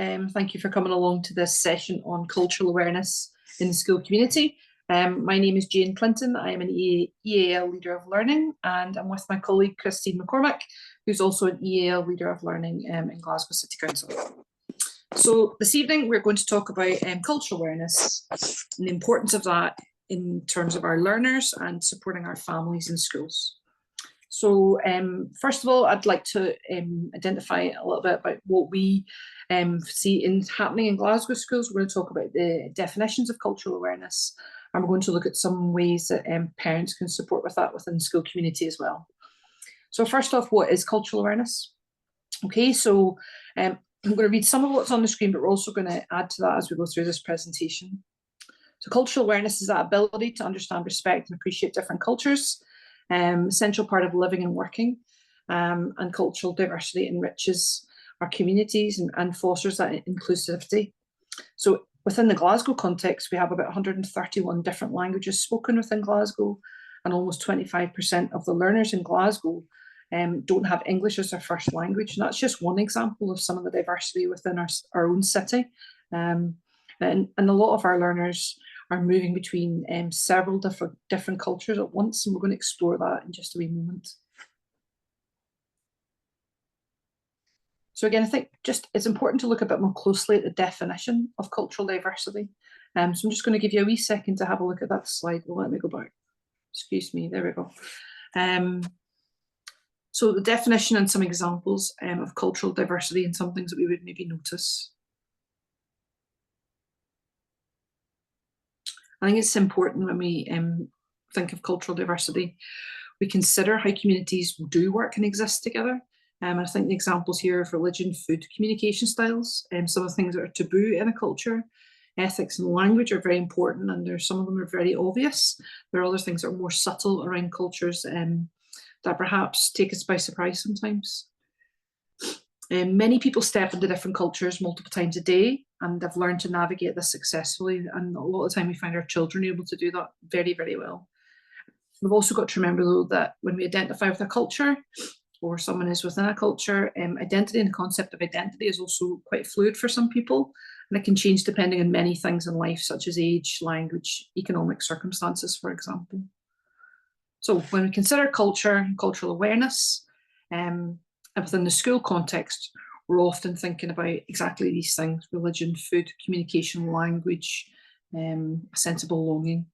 Thank you for coming along to this session on cultural awareness in the school community. My name is Jane Clinton. I am an EAL Leader of Learning, and I'm with my colleague Christine McCormick, who's also an EAL Leader of Learning in Glasgow City Council. So this evening we're going to talk about cultural awareness and the importance of that in terms of our learners and supporting our families in schools. So first of all, I'd like to identify a little bit about what we see happening in Glasgow schools. We're going to talk about the definitions of cultural awareness, and we're going to look at some ways that parents can support with that within the school community as well. So first off, what is cultural awareness? Okay, so I'm going to read some of what's on the screen, but we're also going to add to that as we go through this presentation. So cultural awareness is that ability to understand, respect and appreciate different cultures. Essential part of living and working, and cultural diversity enriches our communities and fosters that inclusivity. So within the Glasgow context, we have about 131 different languages spoken within Glasgow, and almost 25% of the learners in Glasgow don't have English as their first language. And that's just one example of some of the diversity within our own city. And a lot of our learners are moving between several different cultures at once, and we're going to explore that in just a wee moment. So again, I think it's important to look a bit more closely at the definition of cultural diversity. So I'm just going to give you a wee second to have a look at that slide. Well, let me go back. Excuse me, there we go. So the definition and some examples of cultural diversity and some things that we would maybe notice. I think it's important when we think of cultural diversity, we consider how communities do work and exist together. I think the examples here of religion, food, communication styles, some of the things that are taboo in a culture, ethics and language are very important, and some of them are very obvious. There are other things that are more subtle around cultures that perhaps take us by surprise sometimes. Many people step into different cultures multiple times a day, and they've learned to navigate this successfully. And a lot of the time we find our children able to do that very, very well. We've also got to remember, though, that when we identify with a culture or someone is within a culture, identity and the concept of identity is also quite fluid for some people. And it can change depending on many things in life, such as age, language, economic circumstances, for example. So when we consider culture and cultural awareness, within the school context, we're often thinking about exactly these things: religion, food, communication, language, a sense of belonging.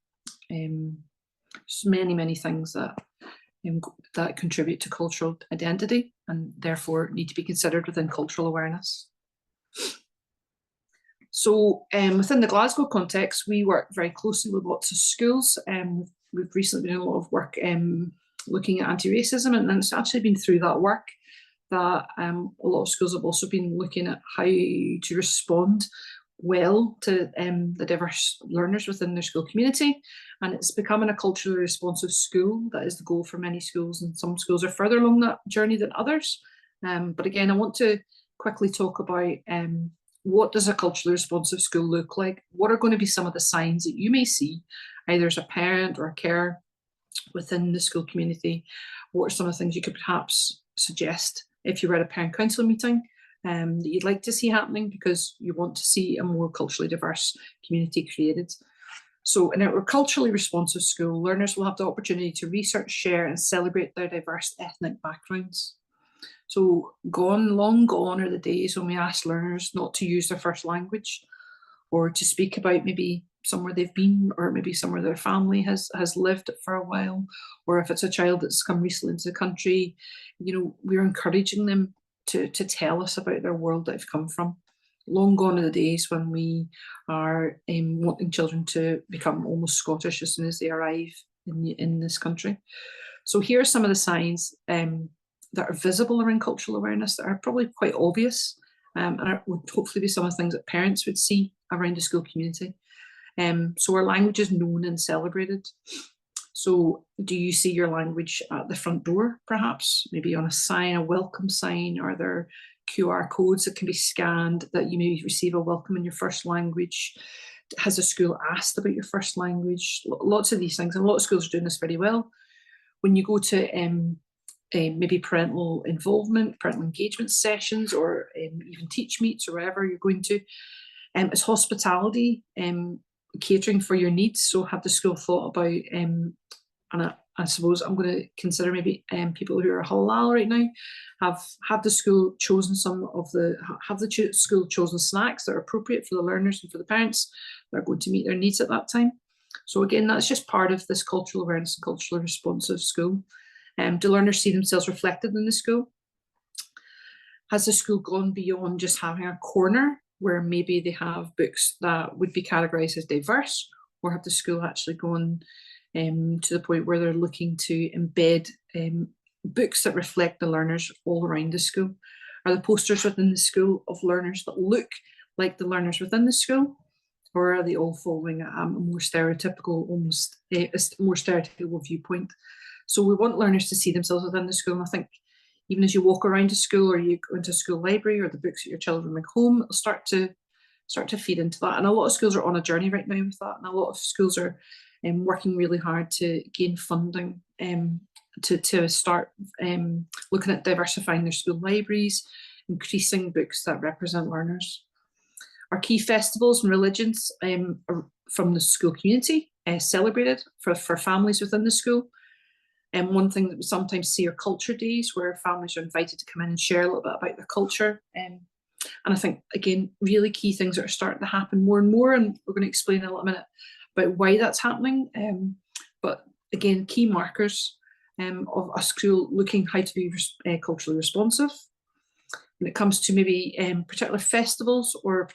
Just many, many things that contribute to cultural identity and therefore need to be considered within cultural awareness. So within the Glasgow context, we work very closely with lots of schools. We've recently been doing a lot of work looking at anti-racism, and it's actually been through that work that a lot of schools have also been looking at how to respond well to the diverse learners within their school community. And it's becoming a culturally responsive school. That is the goal for many schools, and some schools are further along that journey than others. But again, I want to quickly talk about what does a culturally responsive school look like? What are going to be some of the signs that you may see, either as a parent or a carer within the school community? What are some of the things you could perhaps suggest if you were at a parent council meeting that you'd like to see happening because you want to see a more culturally diverse community created? So in a culturally responsive school, learners will have the opportunity to research, share and celebrate their diverse ethnic backgrounds. So long gone are the days when we ask learners not to use their first language or to speak about maybe somewhere they've been, or maybe somewhere their family has lived for a while, or if it's a child that's come recently into the country, we're encouraging them to tell us about their world that they've come from. Long gone are the days when we are wanting children to become almost Scottish as soon as they arrive in this country. So here are some of the signs that are visible around cultural awareness that are probably quite obvious, and would hopefully be some of the things that parents would see around the school community. So our language is known and celebrated. So do you see your language at the front door, perhaps, maybe on a sign, a welcome sign? Are there QR codes that can be scanned that you may receive a welcome in your first language? Has the school asked about your first language? Lots of these things, and a lot of schools are doing this very well. When you go to maybe parental involvement, parental engagement sessions, or even teach meets or wherever you're going to. It's hospitality, catering for your needs. So have the school thought about, and I suppose I'm going to consider maybe people who are halal right now, have the school chosen school chosen snacks that are appropriate for the learners and for the parents that are going to meet their needs at that time. So again, that's just part of this cultural awareness and culturally responsive school. Do learners see themselves reflected in the school? Has the school gone beyond just having a corner where maybe they have books that would be categorised as diverse, or have the school actually gone to the point where they're looking to embed books that reflect the learners all around the school? Are the posters within the school of learners that look like the learners within the school, or are they all following a more stereotypical, almost a more stereotypical viewpoint? So we want learners to see themselves within the school, and I think even as you walk around a school or you go into a school library or the books that your children bring home, it'll start to feed into that. And a lot of schools are on a journey right now with that, and a lot of schools are working really hard to gain funding to start looking at diversifying their school libraries, increasing books that represent learners. Our key festivals and religions from the school community celebrated for families within the school. And one thing that we sometimes see are culture days, where families are invited to come in and share a little bit about their culture. And I think, again, really key things that are starting to happen more and more, and we're going to explain in a little minute about why that's happening. But again, key markers of a school looking how to be culturally responsive. When it comes to maybe particular festivals or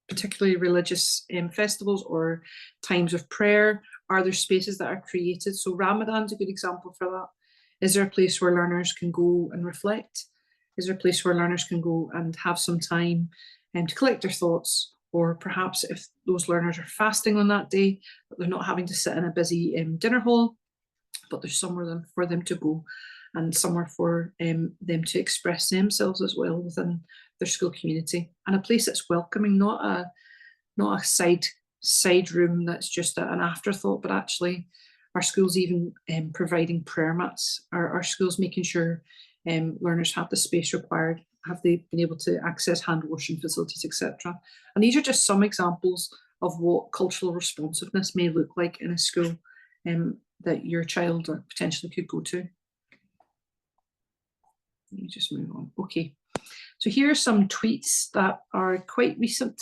particularly religious festivals or times of prayer, are there spaces that are created? So Ramadan's a good example for that. Is there a place where learners can go and reflect? Is there a place where learners can go and have some time to collect their thoughts? Or perhaps if those learners are fasting on that day, that they're not having to sit in a busy dinner hall, but there's somewhere for them to go and somewhere for them to express themselves as well within their school community, and a place that's welcoming, not a side room that's just an afterthought, but actually our schools even providing prayer mats, our schools making sure learners have the space required, have they been able to access hand washing facilities, etc. And these are just some examples of what cultural responsiveness may look like in a school that your child potentially could go to. Let me just move on. Okay, so here are some tweets that are quite recent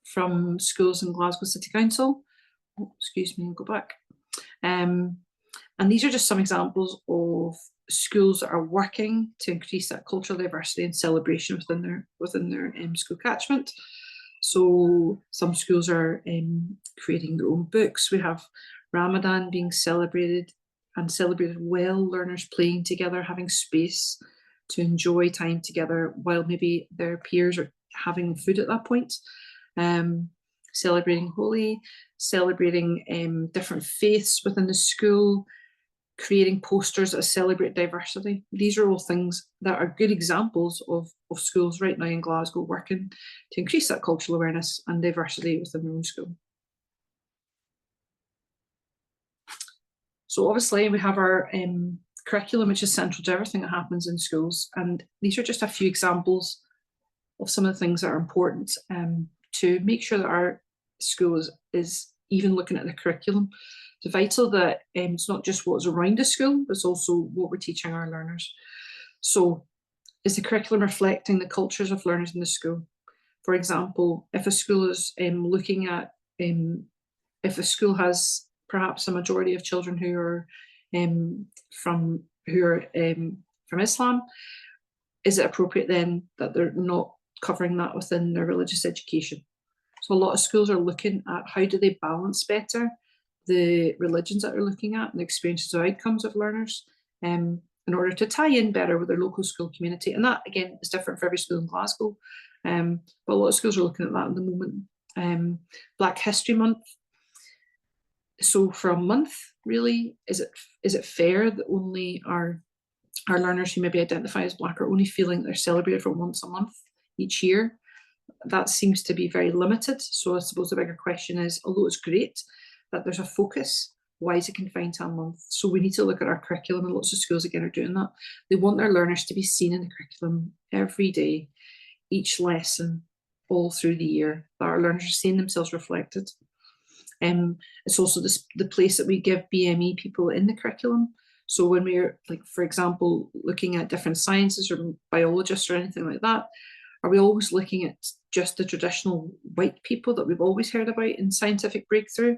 from schools in Glasgow City Council. Oh, excuse me, I'll go back. And these are just some examples of schools that are working to increase that cultural diversity and celebration within their school catchment. So some schools are creating their own books. We have Ramadan being celebrated and celebrated well, learners playing together, having space to enjoy time together while maybe their peers are having food at that point. Celebrating Holi, celebrating different faiths within the school, creating posters that celebrate diversity. These are all things that are good examples of schools right now in Glasgow working to increase that cultural awareness and diversity within their own school. So obviously we have our curriculum, which is central to everything that happens in schools. And these are just a few examples of some of the things that are important to make sure that our school is even looking at the curriculum. It's vital that it's not just what's around the school, but it's also what we're teaching our learners. So is the curriculum reflecting the cultures of learners in the school? For example, if a school is looking at, if a school has perhaps a majority of children who are from Islam, is it appropriate then that they're not covering that within their religious education? So a lot of schools are looking at how do they balance better the religions that they're looking at and the experiences or outcomes of learners in order to tie in better with their local school community. And that, again, is different for every school in Glasgow. But a lot of schools are looking at that at the moment. Black History Month. So for a month, really, is it fair that only our learners who maybe identify as Black are only feeling they're celebrated for once a month each year? That seems to be very limited. So I suppose the bigger question is, although it's great that there's a focus Why is it confined to a month? So we need to look at our curriculum, and lots of schools again are doing that. They want their learners to be seen in the curriculum every day, each lesson, all through the year, that our learners are seeing themselves reflected. It's also the place that we give BME people in the curriculum. So when we're, like, for example, looking at different sciences or biologists or anything like that, are we always looking at just the traditional white people that we've always heard about in scientific breakthrough?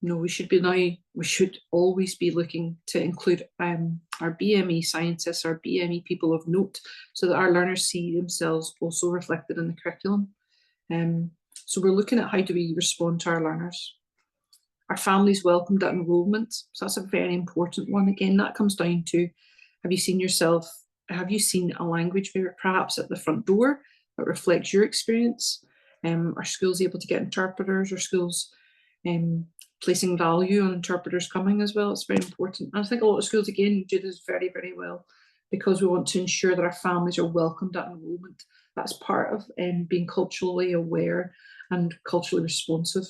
No, we should always be looking to include our BME scientists, our BME people of note, so that our learners see themselves also reflected in the curriculum. So we're looking at how do we respond to our learners. Our families welcomed at enrolment, so that's a very important one. Again, that comes down to, have you seen a language barrier perhaps at the front door that reflects your experience? Are schools able to get interpreters? Are schools placing value on interpreters coming as well? It's very important. And I think a lot of schools, again, do this very, very well, because we want to ensure that our families are welcomed at enrolment. That's part of being culturally aware and culturally responsive,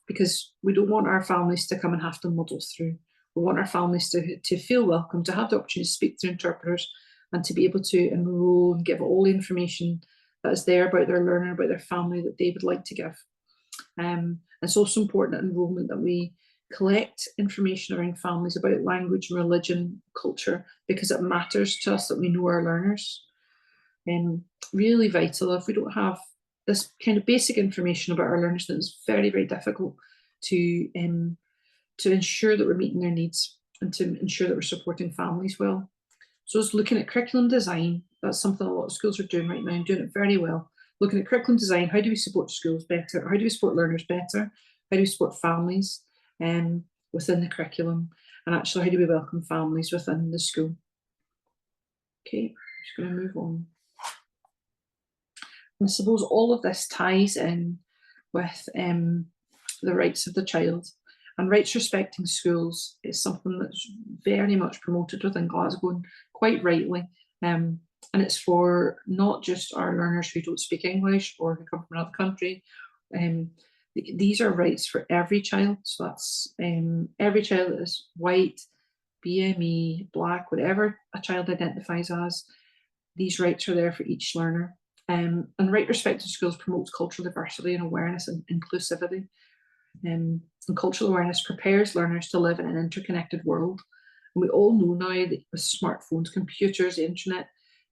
because we don't want our families to come and have to muddle through. We want our families to feel welcome, to have the opportunity to speak through interpreters, and to be able to enrol and give all the information that is there about their learner, about their family, that they would like to give. It's also important at enrolment that we collect information around families about language, religion, culture, because it matters to us that we know our learners. Really vital. If we don't have this kind of basic information about our learners, then it's very, very difficult to ensure that we're meeting their needs and to ensure that we're supporting families well. So it's looking at curriculum design. That's something a lot of schools are doing right now and doing it very well. Looking at curriculum design, how do we support schools better? How do we support learners better? How do we support families within the curriculum? And actually, how do we welcome families within the school? Okay, I'm just going to move on. And I suppose all of this ties in with the rights of the child. And rights respecting schools is something that's very much promoted within Glasgow, and quite rightly. And it's for not just our learners who don't speak English or who come from another country. These are rights for every child. So that's every child that is white, BME, black, whatever a child identifies as. These rights are there for each learner. And right respected schools promotes cultural diversity and awareness and inclusivity. And cultural awareness prepares learners to live in an interconnected world. And we all know now that with smartphones, computers, the internet,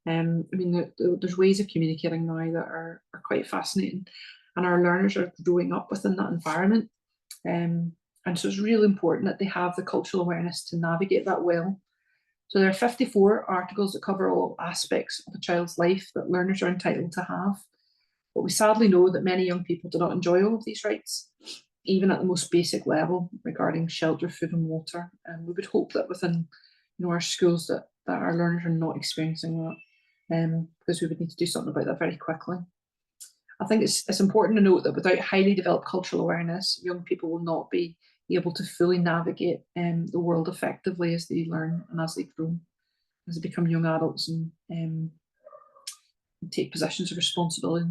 there's ways of communicating now that are quite fascinating. And our learners are growing up within that environment. And so it's really important that they have the cultural awareness to navigate that well. So there are 54 articles that cover all aspects of a child's life that learners are entitled to have. But we sadly know that many young people do not enjoy all of these rights, even at the most basic level regarding shelter, food and water. And we would hope that within our schools that our learners are not experiencing that, because we would need to do something about that very quickly. I think it's important to note that without highly developed cultural awareness, young people will not be able to fully navigate the world effectively as they learn and as they grow, as they become young adults and take positions of responsibility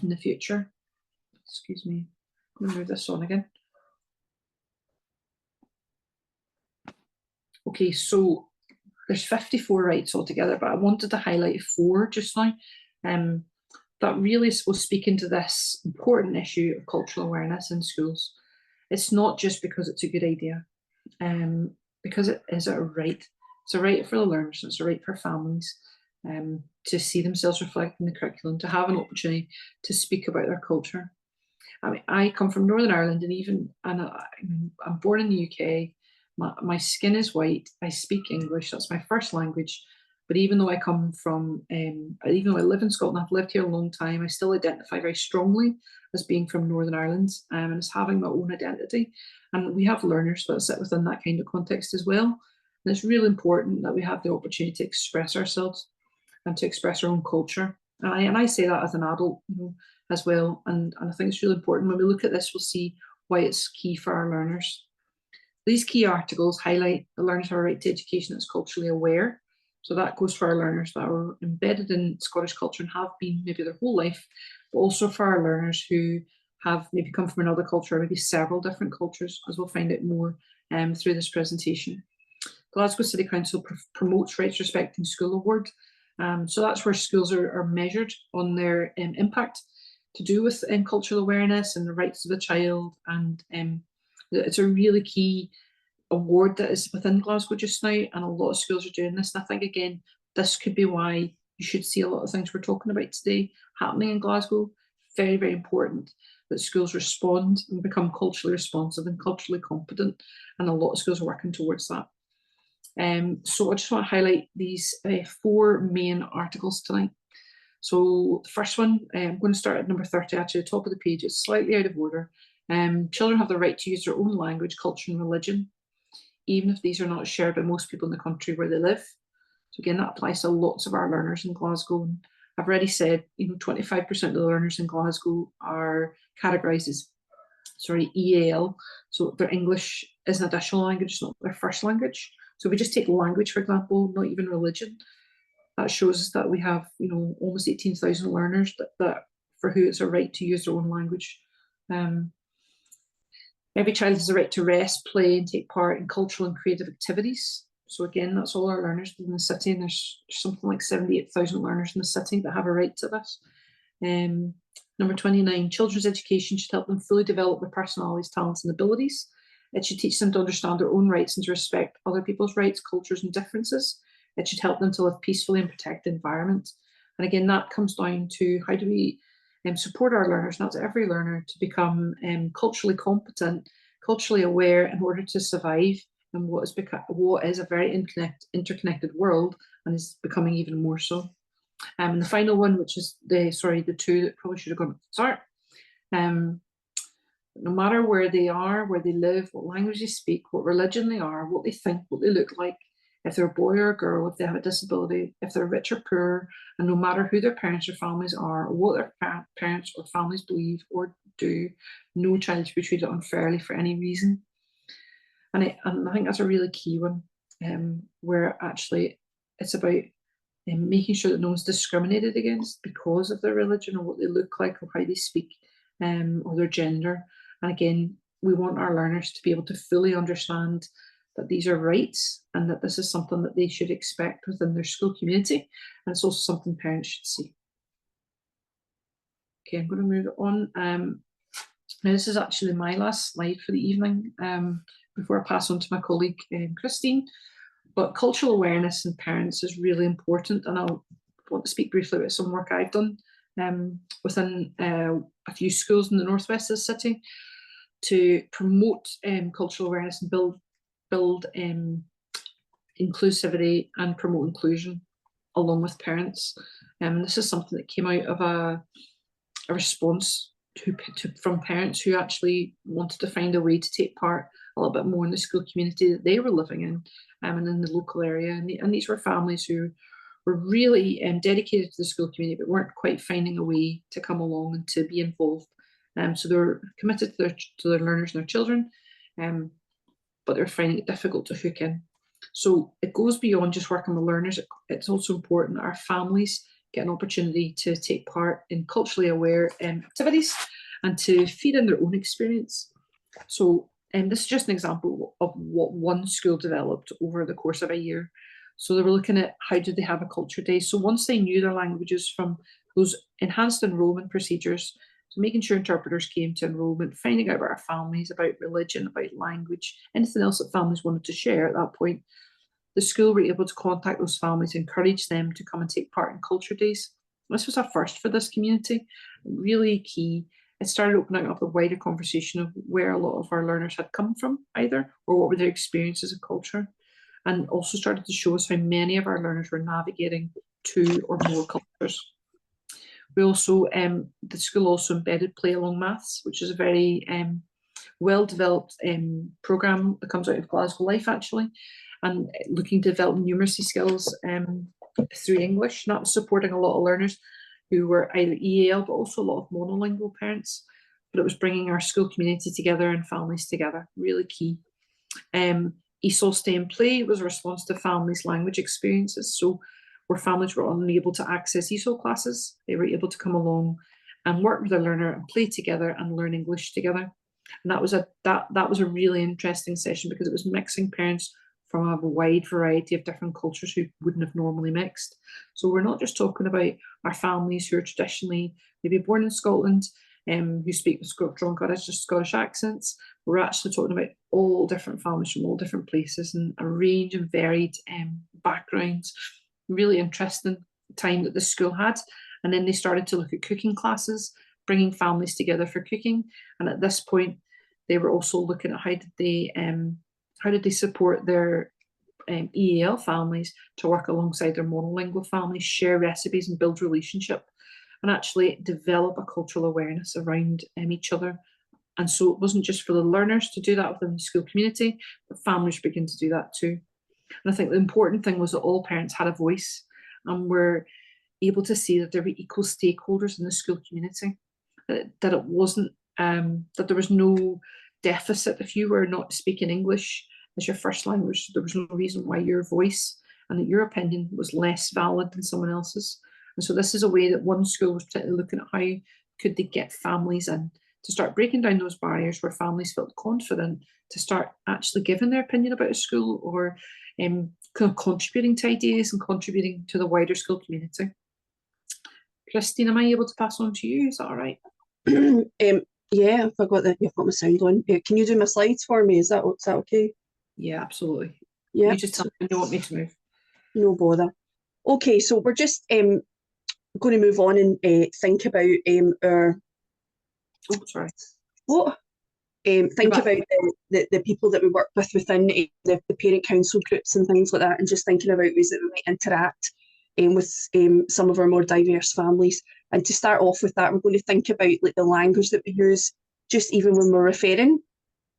in the future. Excuse me, I'm going to move this on again. Okay, so there's 54 rights altogether, but I wanted to highlight 4 just now. That really will speak into this important issue of cultural awareness in schools. It's not just because it's a good idea, because it is a right. It's a right for the learners, it's a right for families to see themselves reflected in the curriculum, to have an opportunity to speak about their culture. I mean, I come from Northern Ireland, and I'm born in the UK. My skin is white. I speak English. That's my first language. But even though even though I live in Scotland, I've lived here a long time, I still identify very strongly as being from Northern Ireland and as having my own identity. And we have learners that sit within that kind of context as well. And it's really important that we have the opportunity to express ourselves and to express our own culture. And I say that as an adult, as well. And I think it's really important. When we look at this, we'll see why it's key for our learners. These key articles highlight the learners have a right to education that's culturally aware. So that goes for our learners that are embedded in Scottish culture and have been maybe their whole life, but also for our learners who have maybe come from another culture, or maybe several different cultures, as we'll find out more through this presentation. Glasgow City Council promotes Rights Respecting School Award. So that's where schools are measured on their impact to do with cultural awareness and the rights of the child. And it's a really key award that is within Glasgow just now, and a lot of schools are doing this. And I think, again, this could be why you should see a lot of things we're talking about today happening in Glasgow. Very, very important that schools respond and become culturally responsive and culturally competent, and a lot of schools are working towards that. So I just want to highlight these 4 main articles tonight. So the first one, I'm going to start at number 30, actually, the top of the page. It's slightly out of order. Children have the right to use their own language, culture and religion, even if these are not shared by most people in the country where they live. So again, that applies to lots of our learners in Glasgow. And I've already said, 25% of the learners in Glasgow are categorised as, EAL. So their English is an additional language, it's not their first language. So if we just take language, for example, not even religion, that shows us that we have, almost 18,000 learners that for who it's a right to use their own language. Every child has the right to rest, play, and take part in cultural and creative activities. So again, that's all our learners in the city, and there's something like 78,000 learners in the city that have a right to this. Number 29, children's education should help them fully develop their personalities, talents, and abilities. It should teach them to understand their own rights and to respect other people's rights, cultures, and differences. It should help them to live peacefully and protect the environment. And again, that comes down to how do we support our learners, not every learner, to become culturally competent, culturally aware in order to survive in what is a very interconnected world, and is becoming even more so. And the final one, which is the 2 that probably should have gone at the start. No matter where they are, where they live, what language they speak, what religion they are, what they think, what they look like, if they're a boy or a girl, if they have a disability, if they're rich or poor, and no matter who their parents or families are, or what their parents or families believe or do, no child should be treated unfairly for any reason. And I think that's a really key one, where actually it's about making sure that no one's discriminated against because of their religion or what they look like or how they speak, or their gender. And again, we want our learners to be able to fully understand that these are rights and that this is something that they should expect within their school community. And it's also something parents should see. Okay, I'm going to move on. Now, this is actually my last slide for the evening, before I pass on to my colleague, Christine. But cultural awareness in parents is really important, and I'll want to speak briefly about some work I've done within a few schools in the northwest of the city to promote cultural awareness and build inclusivity and promote inclusion along with parents. And this is something that came out of a response from parents who actually wanted to find a way to take part a little bit more in the school community that they were living in, and in the local area. And these were families who were really dedicated to the school community, but weren't quite finding a way to come along and to be involved. So they were committed to their learners and their children, but they're finding it difficult to hook in. So it goes beyond just working with learners. It's also important that our families get an opportunity to take part in culturally aware activities and to feed in their own experience. So this is just an example of what one school developed over the course of a year. So they were looking at how did they have a culture day. So once they knew their languages from those enhanced enrolment procedures, so making sure interpreters came to enrolment, finding out about our families, about religion, about language, anything else that families wanted to share at that point, the school were able to contact those families, encourage them to come and take part in culture days. This was a first for this community, really key. It started opening up a wider conversation of where a lot of our learners had come from, either, or what were their experiences of culture, and also started to show us how many of our learners were navigating 2 or more cultures. We also, the school also embedded play along maths, which is a very well-developed programme that comes out of Glasgow Life, actually, and looking to develop numeracy skills through English. And that was supporting a lot of learners who were either EAL, but also a lot of monolingual parents. But it was bringing our school community together and families together, really key. ESOL Stay and Play was a response to families' language experiences. So where families were unable to access ESOL classes, they were able to come along and work with a learner and play together and learn English together. And that was a really interesting session because it was mixing parents from a wide variety of different cultures who wouldn't have normally mixed. So we're not just talking about our families who are traditionally maybe born in Scotland, who speak with strong Scottish accents. We're actually talking about all different families from all different places and a range of varied backgrounds. Really interesting time that the school had. And then they started to look at cooking classes, bringing families together for cooking. And at this point, they were also looking at how did they support their EAL families to work alongside their monolingual families, share recipes and build relationship, and actually develop a cultural awareness around each other. And so it wasn't just for the learners to do that within the school community, but families begin to do that too. And I think the important thing was that all parents had a voice and were able to see that there were equal stakeholders in the school community, that it wasn't, that there was no deficit if you were not speaking English as your first language. There was no reason why your voice and that your opinion was less valid than someone else's. And so this is a way that one school was particularly looking at how could they get families in to start breaking down those barriers where families felt confident to start actually giving their opinion about a school or kind of contributing to ideas and contributing to the wider school community. Christine, am I able to pass on to you? Is that all right? Yeah, if you've got my sound on. Can you do my slides for me? Is that okay? Yeah, absolutely. Yeah. You just tell me when you want me to move. No bother. Okay, so we're just going to move on and think about our. Oh, sorry. What? Think about the people that we work with within the parent council groups and things like that, and just thinking about ways that we might interact with some of our more diverse families. And to start off with that, we're going to think about like the language that we use, just even when we're referring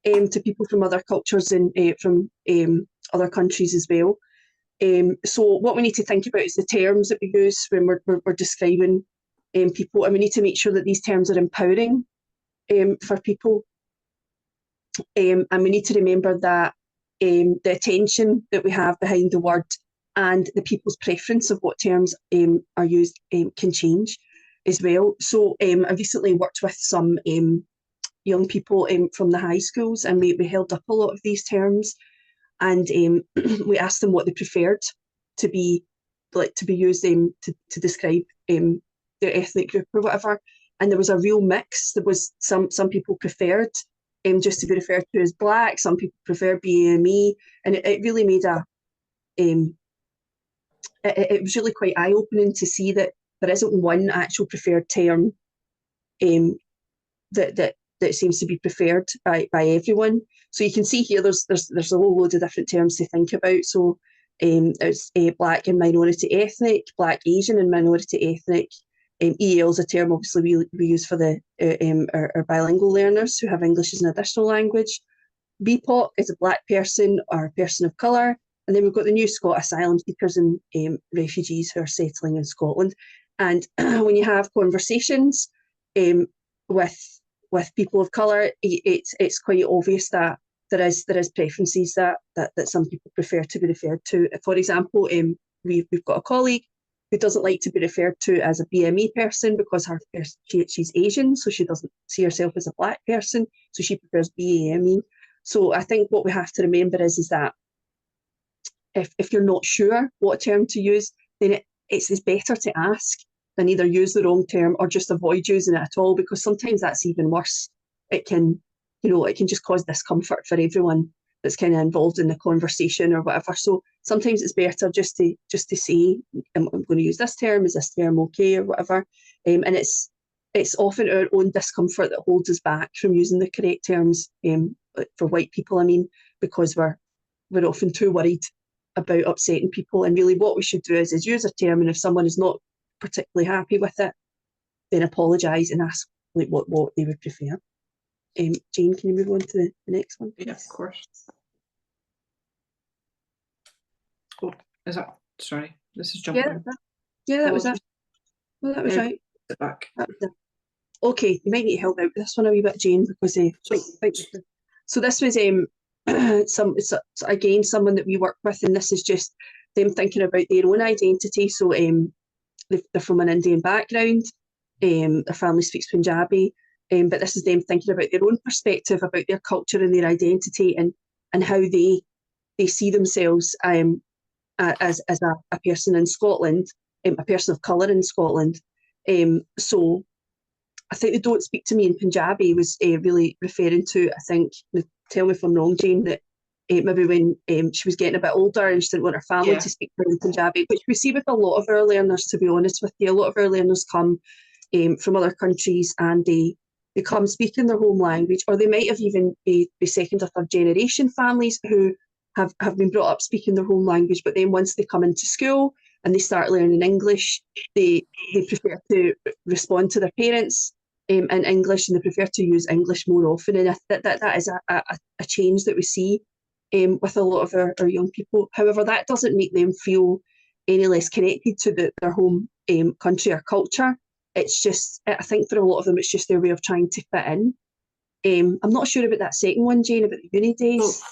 to people from other cultures and from other countries as well. So what we need to think about is the terms that we use when we're describing people, and we need to make sure that these terms are empowering for people. And we need to remember that the attention that we have behind the word and the people's preference of what terms are used can change as well. So I recently worked with some young people from the high schools, and we held up a lot of these terms, and we asked them what they preferred to be used to describe their ethnic group or whatever. And there was a real mix. There was some people preferred just to be referred to as black. Some people prefer BAME, and it really made it was really quite eye-opening to see that there isn't one actual preferred term that seems to be preferred by everyone. So you can see here there's a whole load of different terms to think about. So there's black and minority ethnic, black, Asian and minority ethnic. EAL is a term obviously we use for our bilingual learners who have English as an additional language. BPOC is a black person or a person of colour. And then we've got the new Scot asylum seekers and refugees who are settling in Scotland. And when you have conversations with people of colour, it's quite obvious that there is preferences that some people prefer to be referred to. For example, we've got a colleague who doesn't like to be referred to as a BME person because she's Asian, so she doesn't see herself as a black person, so she prefers BAME. So I think what we have to remember is that if you're not sure what term to use, then it's better to ask than either use the wrong term or just avoid using it at all, because sometimes that's even worse. It can just cause discomfort for everyone that's kind of involved in the conversation or whatever. So sometimes it's better just to say, I'm going to use this term, is this term okay or whatever. And it's often our own discomfort that holds us back from using the correct terms for white people, I mean, because we're often too worried about upsetting people. And really what we should do is use a term, and if someone is not particularly happy with it, then apologise and ask like what they would prefer. Jane, can you move on to the next one? Yeah, of course. Oh, is that, sorry, this is jumping. Yeah, that was it. Well, that was right. The back. Okay, you might need help out with this one a wee bit, Jane, because so this was again someone that we work with, and this is just them thinking about their own identity. So they're from an Indian background, their family speaks Punjabi, but this is them thinking about their own perspective, about their culture and their identity, and how they see themselves as a person in Scotland, a person of colour in Scotland. So I think the Don't Speak to Me in Punjabi was really referring to, I think, tell me if I'm wrong, Jane, that maybe when she was getting a bit older and she didn't want her family to speak to her in Punjabi, which we see with a lot of our learners, to be honest with you. A lot of our learners come from other countries and they come speaking their home language, or they might have even be second or third generation families who have been brought up speaking their home language, but then once they come into school and they start learning English, they prefer to respond to their parents in English, and they prefer to use English more often. And that is a change that we see with a lot of our young people. However, that doesn't make them feel any less connected to their home country or culture. It's just, I think for a lot of them, it's just their way of trying to fit in. I'm not sure about that second one, Jane, about the uni days.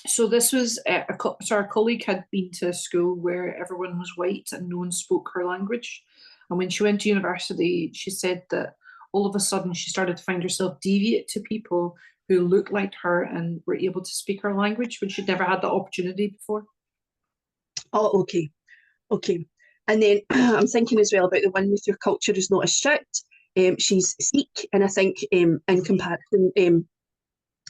So this was, so our colleague had been to a school where everyone was white and no one spoke her language. And when she went to university, she said that all of a sudden she started to find herself deviate to people who looked like her and were able to speak her language when she'd never had that opportunity before. Oh, okay. And then I'm thinking as well about the one with your culture is not as strict. She's Sikh, and I think in comparison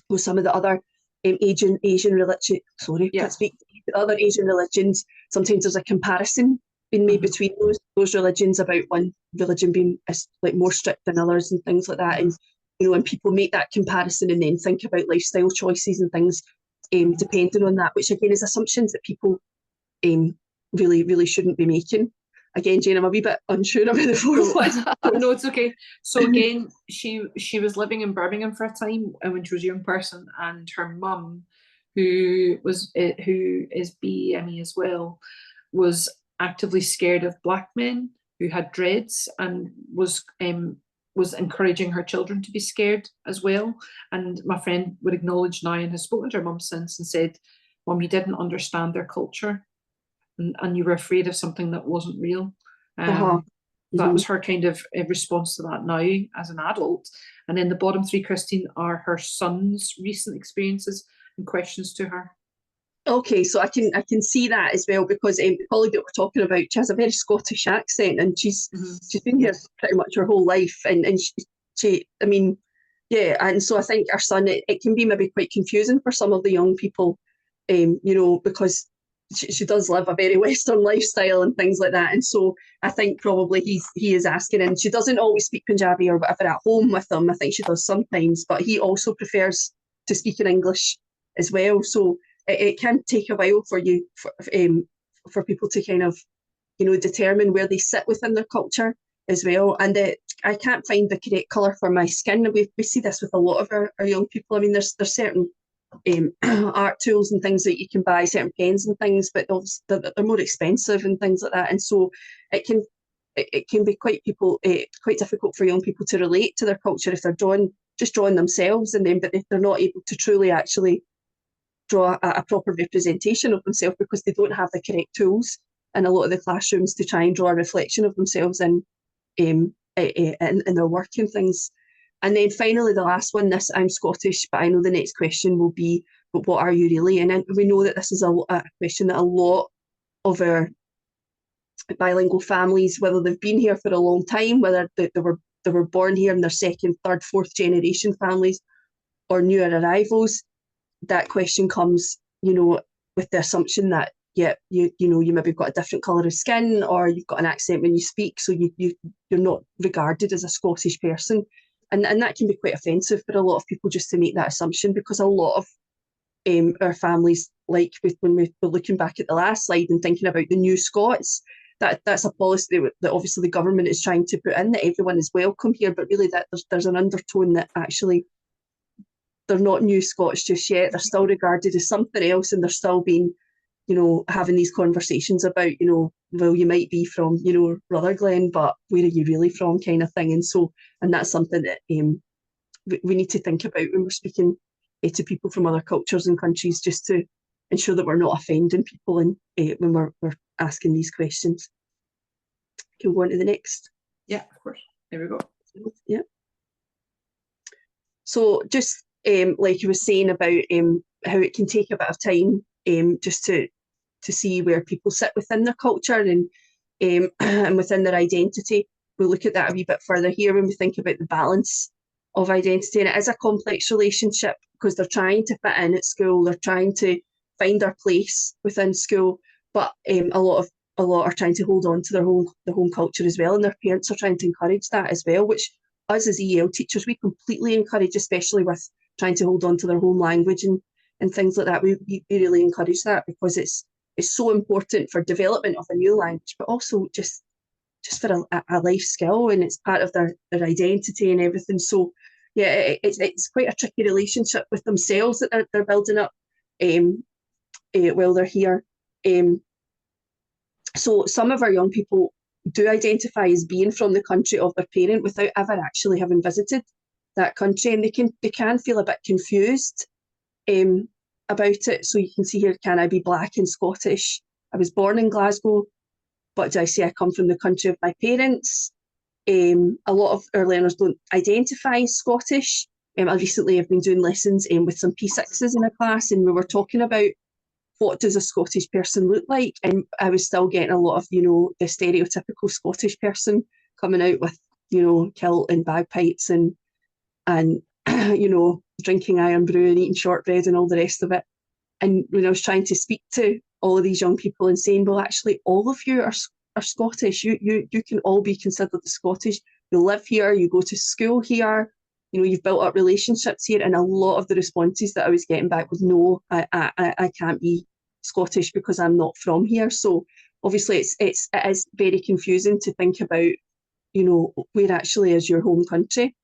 with some of the other Asian religion, can't speak, the other Asian religions, sometimes there's a comparison being made between those religions about one religion being like more strict than others and things like that. And and people make that comparison and then think about lifestyle choices and things depending on that, which again is assumptions that people really shouldn't be making. Again, Jane, I'm a wee bit unsure about the fourth one. No, it's okay. So again, she was living in Birmingham for a time when she was a young person, and her mum, who is BME as well, was actively scared of black men who had dreads, and was encouraging her children to be scared as well. And my friend would acknowledge now, and has spoken to her mum since and said, "Mum, you didn't understand their culture. And you were afraid of something that wasn't real." That was her kind of response to that now as an adult. And then the bottom three, Christine, are her son's recent experiences and questions to her. Okay, so I can see that as well, because the colleague that we're talking about, she has a very Scottish accent, and she's been here pretty much her whole life, and she I mean, yeah, and so I think our son, it can be maybe quite confusing for some of the young people, because she does live a very Western lifestyle and things like that. And so I think probably he is asking, and she doesn't always speak Punjabi or whatever at home with him. I think she does sometimes, but he also prefers to speak in English as well. So it can take a while for you, for people to kind of, determine where they sit within their culture as well. And I can't find the correct colour for my skin. We see this with a lot of our young people. I mean, there's certain art tools and things that you can buy, certain pens and things, but they're more expensive and things like that. And so it can be quite difficult for young people to relate to their culture if they're drawing themselves, and then but they're not able to truly actually draw a proper representation of themselves because they don't have the correct tools in a lot of the classrooms to try and draw a reflection of themselves in their work and things. And then finally, the last one, this, I'm Scottish, but I know the next question will be, but what are you really? And we know that this is a question that a lot of our bilingual families, whether they've been here for a long time, whether they were born here in their second, third, fourth generation families, or newer arrivals, that question comes, with the assumption that, you maybe got a different colour of skin, or you've got an accent when you speak, so you're not regarded as a Scottish person. And that can be quite offensive for a lot of people, just to make that assumption, because a lot of our families, like when we were looking back at the last slide and thinking about the new Scots, that's a policy that obviously the government is trying to put in, that everyone is welcome here, but really that there's an undertone that actually they're not new Scots just yet. They're still regarded as something else, and they're still being, having these conversations about, well, you might be from, Rutherglen, but where are you really from, kind of thing. And that's something that we need to think about when we're speaking to people from other cultures and countries, just to ensure that we're not offending people when we're asking these questions. Can we go on to the next? Yeah, of course. There we go. Yeah. So just like you were saying about how it can take a bit of time just to see where people sit within their culture and and within their identity. We look at that a wee bit further here when we think about the balance of identity, and it is a complex relationship because they're trying to fit in at school, they're trying to find their place within school, but a lot are trying to hold on to their home culture as well, and their parents are trying to encourage that as well, which us as EL teachers we completely encourage, especially with trying to hold on to their home language and things like that. We really encourage that because it's so important for development of a new language, but also just for a life skill, and it's part of their identity and everything. So yeah, it's quite a tricky relationship with themselves that they're building up while they're here. So some of our young people do identify as being from the country of their parent without ever actually having visited that country, and they can feel a bit confused about it. So you can see here, can I be Black and Scottish? I was born in Glasgow, but do I say I come from the country of my parents? A lot of our learners don't identify as Scottish. I recently have been doing lessons with some P6s in a class, and we were talking about what does a Scottish person look like, and I was still getting a lot of, the stereotypical Scottish person coming out with, kilt and bagpipes and drinking iron brew and eating shortbread and all the rest of it. And when I was trying to speak to all of these young people and saying, well, actually, all of you are Scottish. You can all be considered the Scottish. You live here, you go to school here, you've built up relationships here. And a lot of the responses that I was getting back was, no, I can't be Scottish because I'm not from here. So obviously it is very confusing to think about, where actually is your home country?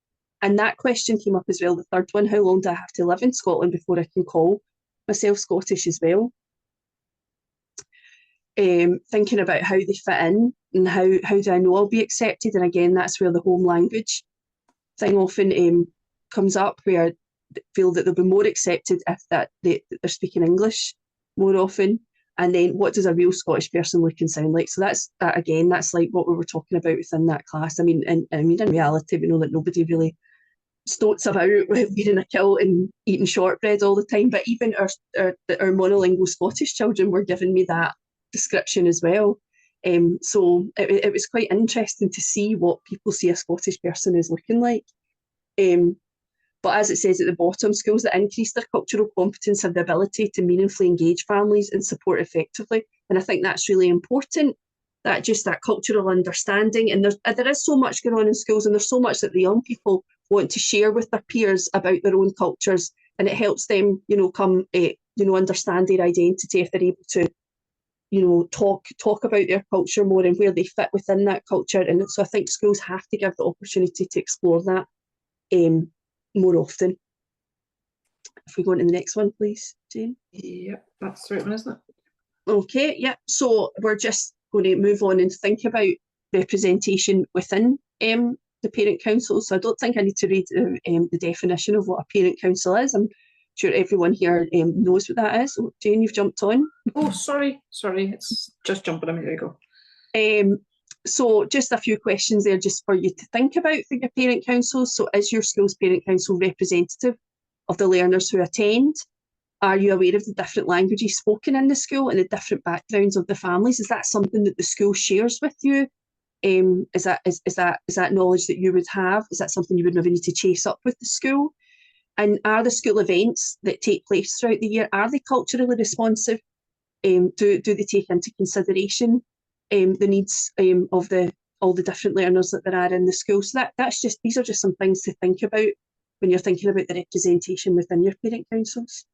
And that question came up as well, the third one, how long do I have to live in Scotland before I can call myself Scottish as well? Thinking about how they fit in and how do I know I'll be accepted? And again, that's where the home language thing often comes up, where they feel that they'll be more accepted if they're speaking English more often. And then what does a real Scottish person look and sound like? So that's like what we were talking about within that class. I mean, in reality, we know that nobody really stoats about wearing a kilt and eating shortbread all the time. But even our monolingual Scottish children were giving me that description as well. So it was quite interesting to see what people see a Scottish person as looking like. But as it says at the bottom, schools that increase their cultural competence have the ability to meaningfully engage families and support effectively. And I think that's really important, that cultural understanding. And there is so much going on in schools, and there's so much that the young people want to share with their peers about their own cultures, and it helps them, understand their identity if they're able to, talk about their culture more and where they fit within that culture. And so I think schools have to give the opportunity to explore that more often. If we go on to the next one, please, Jane. Yep, that's the right one, isn't it? Okay, yeah. So we're just going to move on and think about representation within the parent council. So I don't think I need to read the definition of what a parent council is. I'm sure everyone here knows what that is. Oh, Jane, you've jumped on. Oh, sorry, it's just jumping on me. There you go. So just a few questions there just for you to think about for your parent councils. So is your school's parent council representative of the learners who attend? Are you aware of the different languages spoken in the school and the different backgrounds of the families? Is that something that the school shares with you? Is that knowledge that you would have? Is that something you would maybe need to chase up with the school? And are the school events that take place throughout the year, are they culturally responsive? Do they take into consideration the needs of all the different learners that there are in the school? So these are just some things to think about when you're thinking about the representation within your parent councils.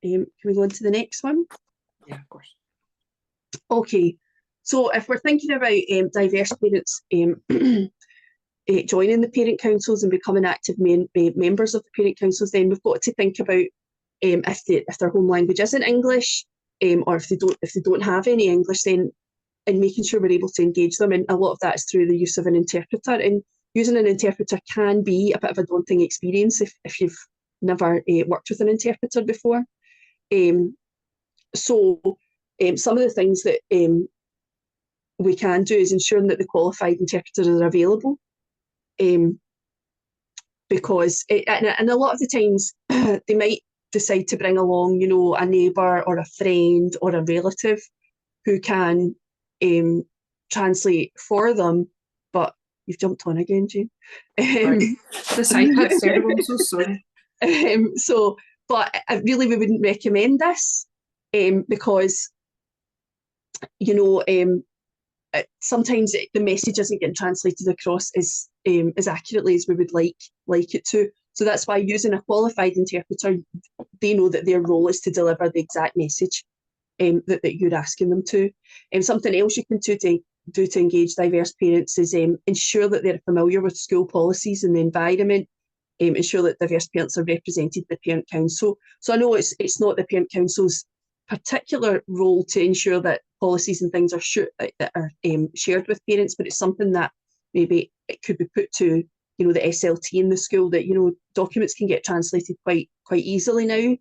Can we go on to the next one? Yeah, of course. Okay, so if we're thinking about diverse parents joining the parent councils and becoming active members of the parent councils, then we've got to think about if their home language isn't English, or if they don't have any English, then and making sure we're able to engage them. And a lot of that is through the use of an interpreter. And using an interpreter can be a bit of a daunting experience if you've never worked with an interpreter before. So some of the things that we can do is ensuring that the qualified interpreters are available because and a lot of the times they might decide to bring along, you know, a neighbour or a friend or a relative who can translate for them. But you've jumped on again, Jane. This iPad's terrible, I'm so sorry. But really we wouldn't recommend this because, you know, sometimes the message isn't getting translated across as accurately as we would like it to. So that's why using a qualified interpreter, they know that their role is to deliver the exact message that you're asking them to. Something else you can do to engage diverse parents is ensure that they're familiar with school policies and the environment. Ensure that diverse parents are represented by the parent council. So I know it's not the parent council's particular role to ensure that policies and things are shared with parents, but it's something that maybe it could be put to, you know, the SLT in the school, that, you know, documents can get translated quite easily now.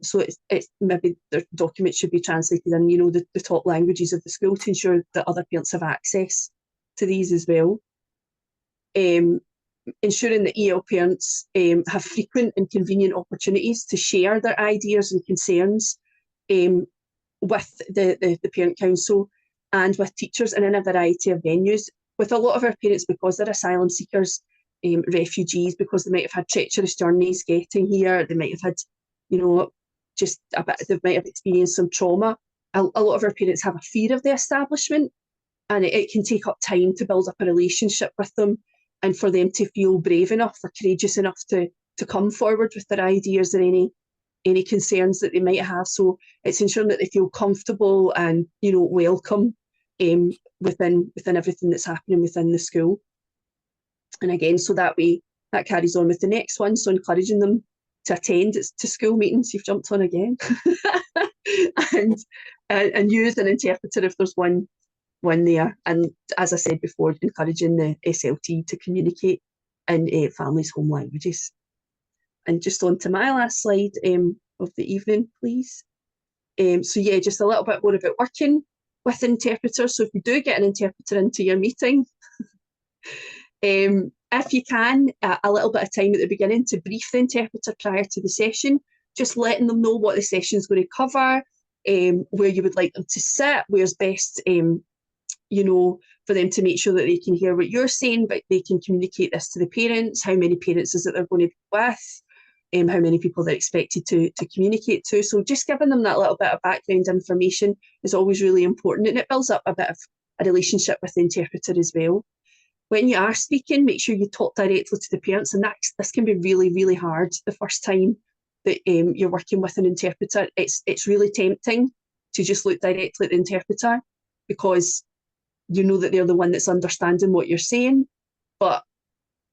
So it's maybe the documents should be translated in, you know, the top languages of the school to ensure that other parents have access to these as well. Ensuring that EL parents have frequent and convenient opportunities to share their ideas and concerns with the parent council and with teachers and in a variety of venues. With a lot of our parents, because they're asylum seekers, refugees, because they might have had treacherous journeys getting here, they might have had, you know, just a bit, they might have experienced some trauma. A lot of our parents have a fear of the establishment, and it can take up time to build up a relationship with them and for them to feel brave enough or courageous enough to come forward with their ideas or any concerns that they might have. So it's ensuring that they feel comfortable and, you know, welcome within everything that's happening within the school. And again, so that carries on with the next one. So encouraging them to attend to school meetings. You've jumped on again. and use an interpreter if there's one there. And as I said before, encouraging the SLT to communicate in families' home languages. And just on to my last slide of the evening, please. So yeah, just a little bit more about working with interpreters. So if you do get an interpreter into your meeting, if you can, a little bit of time at the beginning to brief the interpreter prior to the session, just letting them know what the session is going to cover, where you would like them to sit, where's best, you know, for them to make sure that they can hear what you're saying, but they can communicate this to the parents, how many parents is it they're going to be with, how many people they're expected to communicate to. So just giving them that little bit of background information is always really important, and it builds up a bit of a relationship with the interpreter as well. When you are speaking, make sure you talk directly to the parents, and this can be really, really hard the first time that you're working with an interpreter. It's really tempting to just look directly at the interpreter because you know that they're the one that's understanding what you're saying, but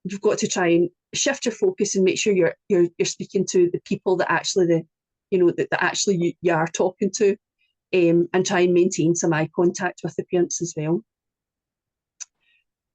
you've got to try and shift your focus and make sure you're speaking to the people that actually that actually you are talking to, and try and maintain some eye contact with the parents as well.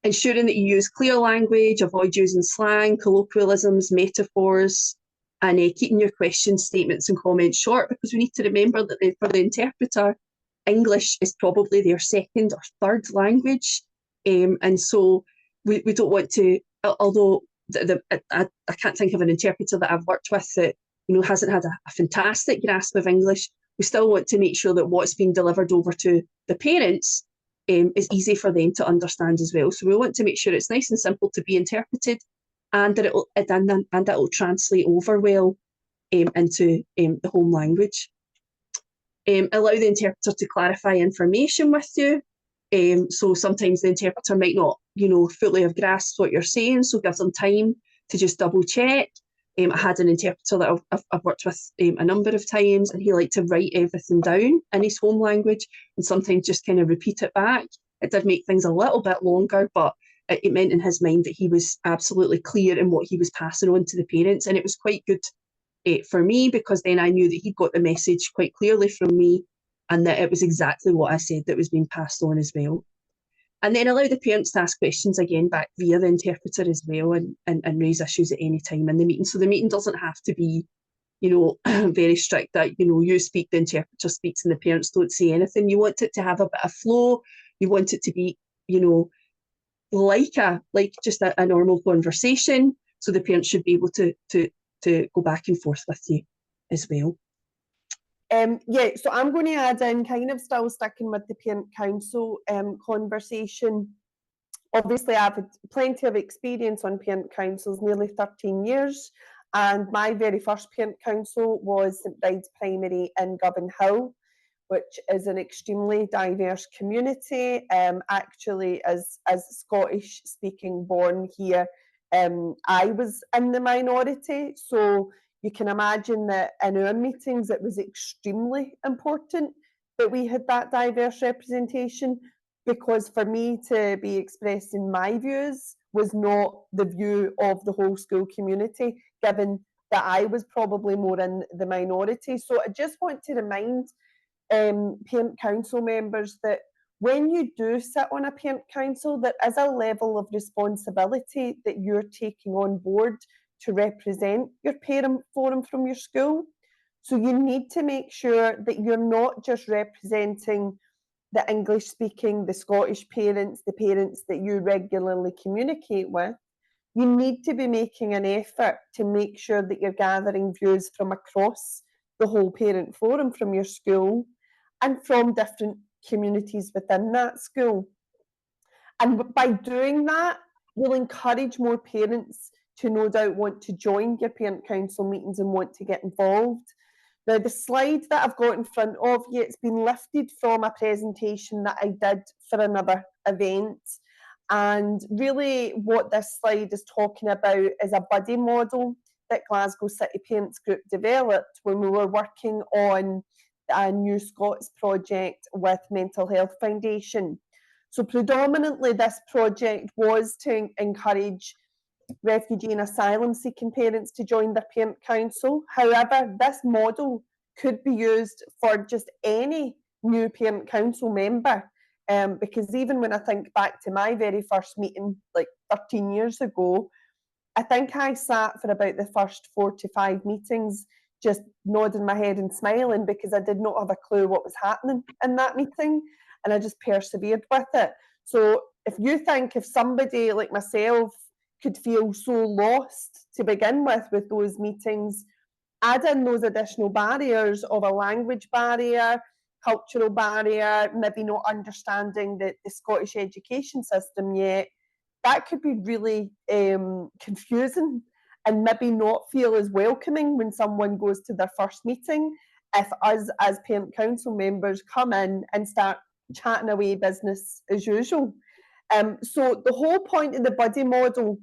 Ensuring that you use clear language, avoid using slang, colloquialisms, metaphors, and keeping your questions, statements and comments short, because we need to remember that for the interpreter, English is probably their second or third language. And so we don't want to, although I can't think of an interpreter that I've worked with that, you know, hasn't had a fantastic grasp of English, we still want to make sure that what's being delivered over to the parents is easy for them to understand as well. So we want to make sure it's nice and simple to be interpreted, and that it'll translate over well into the home language. Allow the interpreter to clarify information with you. So sometimes the interpreter might not, you know, fully have grasped what you're saying, so give them time to just double check. I had an interpreter that I've worked with a number of times, and he liked to write everything down in his home language and sometimes just kind of repeat it back. It did make things a little bit longer, but it meant in his mind that he was absolutely clear in what he was passing on to the parents, and it was quite good for me, because then I knew that he got the message quite clearly from me and that it was exactly what I said that was being passed on as well. And then allow the parents to ask questions again back via the interpreter as well, and raise issues at any time in the meeting. So the meeting doesn't have to be, you know, very strict that, you know, you speak, the interpreter speaks, and the parents don't say anything. You want it to have a bit of flow. You want it to be, you know, like just a normal conversation. So the parents should be able to go back and forth with you as well. Yeah, so I'm going to add in, kind of still sticking with the parent council conversation. Obviously, I've had plenty of experience on parent councils, nearly 13 years, and my very first parent council was St Bride's Primary in Govan Hill, which is an extremely diverse community. Actually, as Scottish speaking born here, I was in the minority, so you can imagine that in our meetings it was extremely important that we had that diverse representation, because for me to be expressing my views was not the view of the whole school community, given that I was probably more in the minority. So I just want to remind parent council members that when you do sit on a parent council, there is a level of responsibility that you're taking on board to represent your parent forum from your school. So you need to make sure that you're not just representing the English speaking, the Scottish parents, the parents that you regularly communicate with. You need to be making an effort to make sure that you're gathering views from across the whole parent forum from your school and from different communities within that school. And by doing that, you'll encourage more parents to no doubt want to join your parent council meetings and want to get involved. Now, the slide that I've got in front of you, it's been lifted from a presentation that I did for another event. And really what this slide is talking about is a buddy model that Glasgow City Parents Group developed when we were working on a New Scots project with Mental Health Foundation. So predominantly this project was to encourage refugee and asylum seeking parents to join their parent council. However, this model could be used for just any new parent council member, because even when I think back to my very first meeting, like 13 years ago, I think I sat for about the first 4 to 5 meetings just nodding my head and smiling, because I did not have a clue what was happening in that meeting, and I just persevered with it. So if somebody like myself could feel so lost to begin with those meetings, add in those additional barriers of a language barrier, cultural barrier, maybe not understanding the Scottish education system yet, that could be really confusing and maybe not feel as welcoming when someone goes to their first meeting if us as parent council members come in and start chatting away business as usual. So the whole point of the buddy model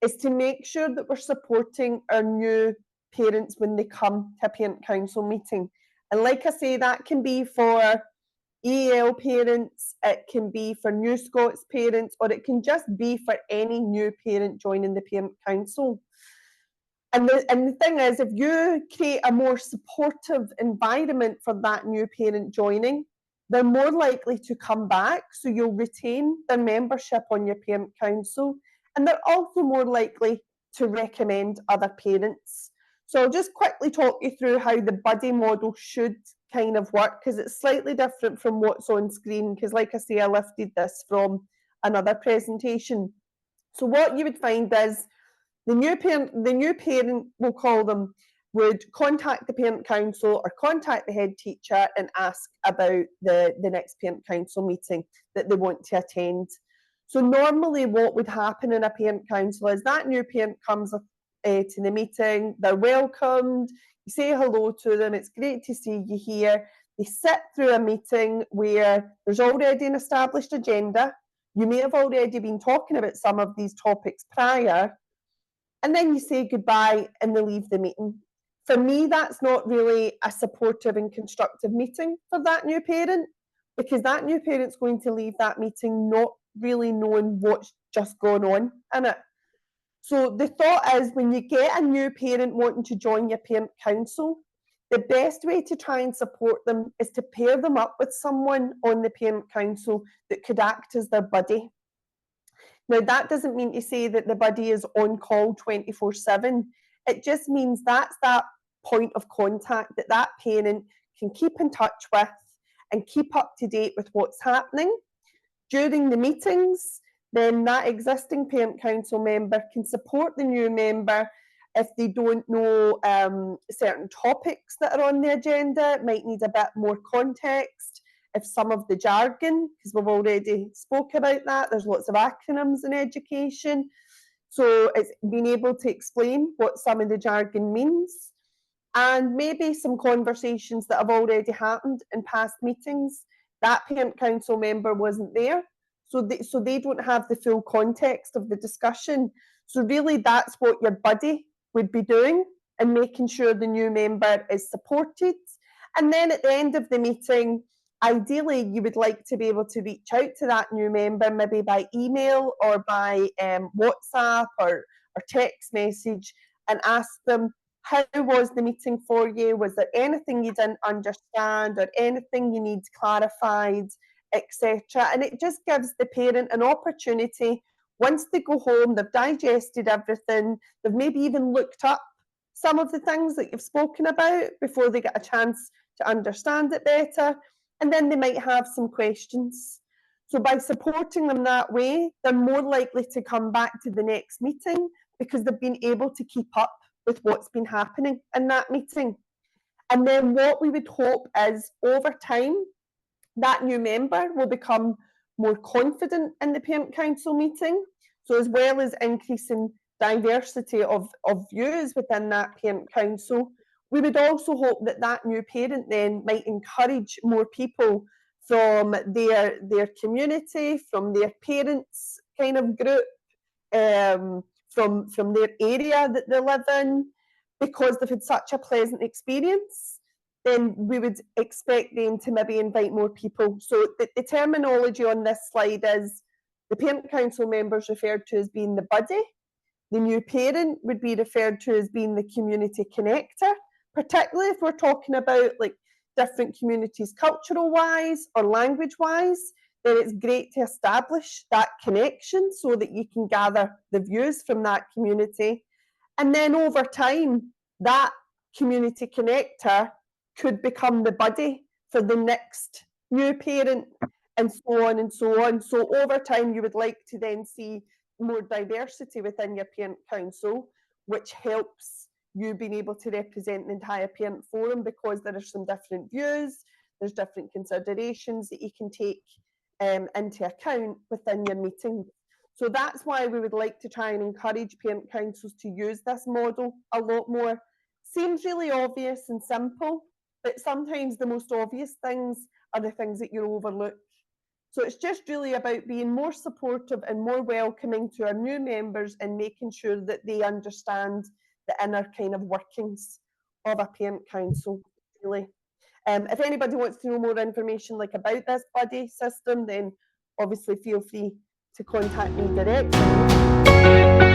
is to make sure that we're supporting our new parents when they come to a parent council meeting. And like I say, that can be for EL parents, it can be for New Scots parents, or it can just be for any new parent joining the parent council. And the thing is, if you create a more supportive environment for that new parent joining, they're more likely to come back, so you'll retain their membership on your parent council, and they're also more likely to recommend other parents. So I'll just quickly talk you through how the buddy model should kind of work, because it's slightly different from what's on screen, because like I say, I lifted this from another presentation. So what you would find is the new parent, we'll call them, would contact the parent council or contact the head teacher and ask about the next parent council meeting that they want to attend. So normally what would happen in a parent council is that new parent comes to the meeting, they're welcomed, you say hello to them, it's great to see you here. They sit through a meeting where there's already an established agenda. You may have already been talking about some of these topics prior, and then you say goodbye and they leave the meeting. For me, that's not really a supportive and constructive meeting for that new parent, because that new parent's going to leave that meeting not really knowing what's just gone on in it. So the thought is, when you get a new parent wanting to join your parent council, the best way to try and support them is to pair them up with someone on the parent council that could act as their buddy. Now, that doesn't mean to say that the buddy is on call 24/7. It just means that's that point of contact that that parent can keep in touch with and keep up to date with what's happening. During the meetings, then that existing parent council member can support the new member if they don't know certain topics that are on the agenda. It might need a bit more context. If some of the jargon, because we've already spoke about that, there's lots of acronyms in education. So it's being able to explain what some of the jargon means, and maybe some conversations that have already happened in past meetings. That parent council member wasn't there, so they don't have the full context of the discussion. So really that's what your buddy would be doing, and making sure the new member is supported. And then at the end of the meeting, ideally you would like to be able to reach out to that new member, maybe by email or by WhatsApp or text message, and ask them, how was the meeting for you? Was there anything you didn't understand or anything you need clarified, etc.? And it just gives the parent an opportunity, once they go home, they've digested everything, they've maybe even looked up some of the things that you've spoken about before they get a chance to understand it better, and then they might have some questions. So by supporting them that way, they're more likely to come back to the next meeting because they've been able to keep up with what's been happening in that meeting. And then what we would hope is, over time, that new member will become more confident in the parent council meeting. So as well as increasing diversity of views within that parent council, we would also hope that that new parent then might encourage more people from their community, from their parents kind of group, from their area that they live in, because they've had such a pleasant experience. Then we would expect them to maybe invite more people. So the terminology on this slide is the parent council members referred to as being the buddy. The new parent would be referred to as being the community connector, particularly if we're talking about like different communities cultural wise or language wise. Then it's great to establish that connection so that you can gather the views from that community. And then over time, that community connector could become the buddy for the next new parent, and so on and so on. So over time, you would like to then see more diversity within your parent council, which helps you being able to represent the entire parent forum, because there are some different views, there's different considerations that you can take into account within your meetings. So that's why we would like to try and encourage parent councils to use this model a lot more. Seems really obvious and simple, but sometimes the most obvious things are the things that you overlook. So it's just really about being more supportive and more welcoming to our new members, and making sure that they understand the inner kind of workings of a parent council, really. If anybody wants to know more information like about this buddy system, then obviously feel free to contact me directly.